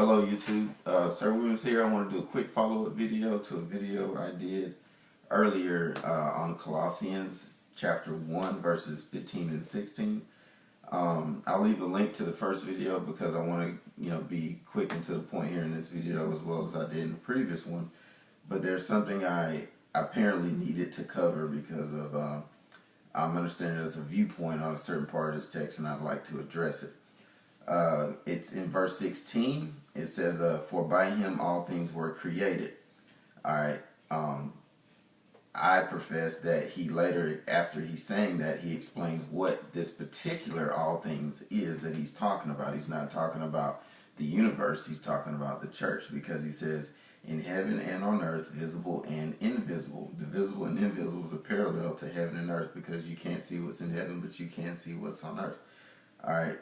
Hello YouTube, Sir Williams here. I want to do a quick follow-up video to a video I did earlier on Colossians chapter 1 verses 15 and 16. I'll leave a link to the first video because I want to be quick and to the point here in this video as well as I did in the previous one. But there's something I apparently needed to cover because of I'm understanding there's a viewpoint on a certain part of this text and I'd like to address it. It's in verse 16. It says, for by him all things were created. Alright. I profess that he later, after he's saying that, he explains what this particular all things is that he's talking about. He's not talking about the universe. He's talking about the church, because he says, in heaven and on earth, visible and invisible. The visible and invisible is a parallel to heaven and earth, because you can't see what's in heaven, but you can see what's on earth. Alright.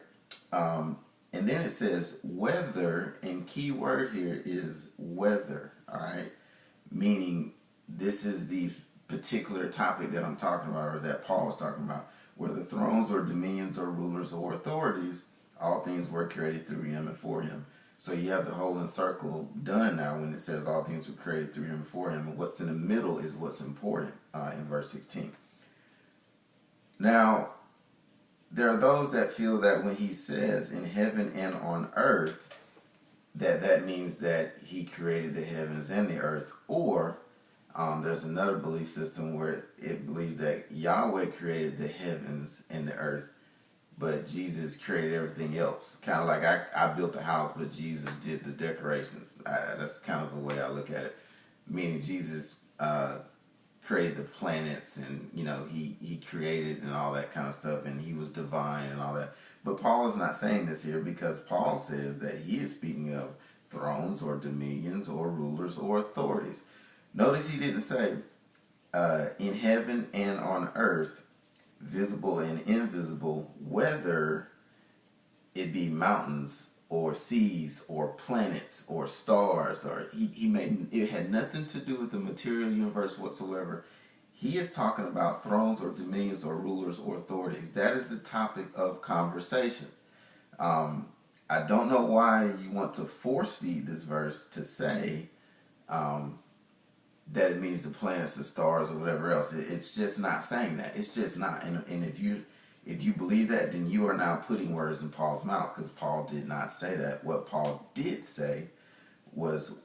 And then it says whether, and key word here is whether, alright? Meaning this is the particular topic that I'm talking about, or that Paul is talking about. Whether thrones or dominions or rulers or authorities, all things were created through him and for him. So you have the whole circle done now when it says all things were created through him and for him. And what's in the middle is what's important in verse 16. Now, there are those that feel that when he says in heaven and on earth, that means that he created the heavens and the earth. Or there's another belief system where it believes that Yahweh created the heavens and the earth, but Jesus created everything else. Kind of like I built the house, but Jesus did the decorations. That's kind of the way I look at it. Meaning Jesus created the planets, and he created and all that kind of stuff, and he was divine and all that. But Paul is not saying this here, because Paul says that he is speaking of thrones or dominions or rulers or authorities. Notice he didn't say in heaven and on earth, visible and invisible, whether it be mountains or seas or planets or stars, or he made it had nothing to do with the material universe whatsoever. He is talking about thrones or dominions or rulers or authorities. That is the topic of conversation. I don't know why you want to force feed this verse to say that it means the planets, the stars, or whatever else. It's just not saying that. It's just not. And if you believe that, then you are now putting words in Paul's mouth, because Paul did not say that. What Paul did say was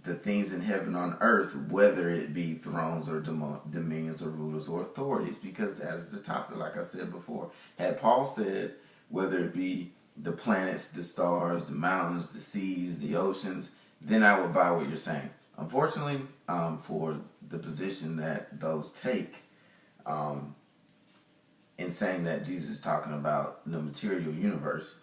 the things in heaven on earth, whether it be thrones or dominions or rulers or authorities, because that is the topic, like I said before. Had Paul said whether it be the planets, the stars, the mountains, the seas, the oceans, then I would buy what you're saying. Unfortunately, for the position that those take, in saying that Jesus is talking about the material universe,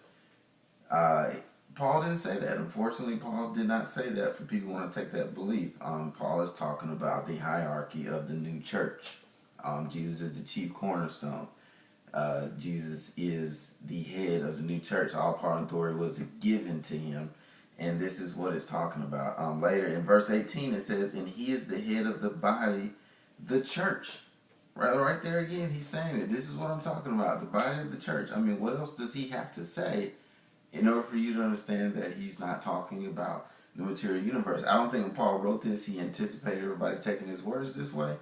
Paul didn't say that. Unfortunately, Paul did not say that for people who want to take that belief. Paul is talking about the hierarchy of the new church. Jesus is the chief cornerstone. Jesus is the head of the new church. All power and authority was given to him. And this is what it's talking about. Later in verse 18 it says, and he is the head of the body, the church. Right there again, he's saying it. This is what I'm talking about, the body of the church. I mean, what else does he have to say in order for you to understand that he's not talking about the material universe? I don't think when Paul wrote this, he anticipated everybody taking his words this way.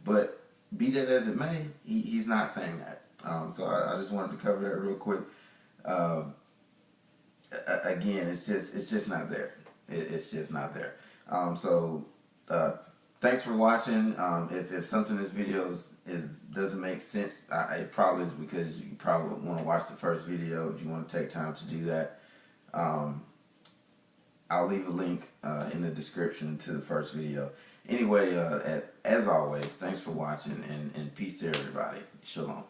But be that as it may, he's not saying that. So I just wanted to cover that real quick. Again, it's just not there. It's just not there. Thanks for watching. If something in this video doesn't make sense, it probably is because you probably want to watch the first video if you want to take time to do that. I'll leave a link in the description to the first video. Anyway, as always, thanks for watching, and peace to everybody. Shalom.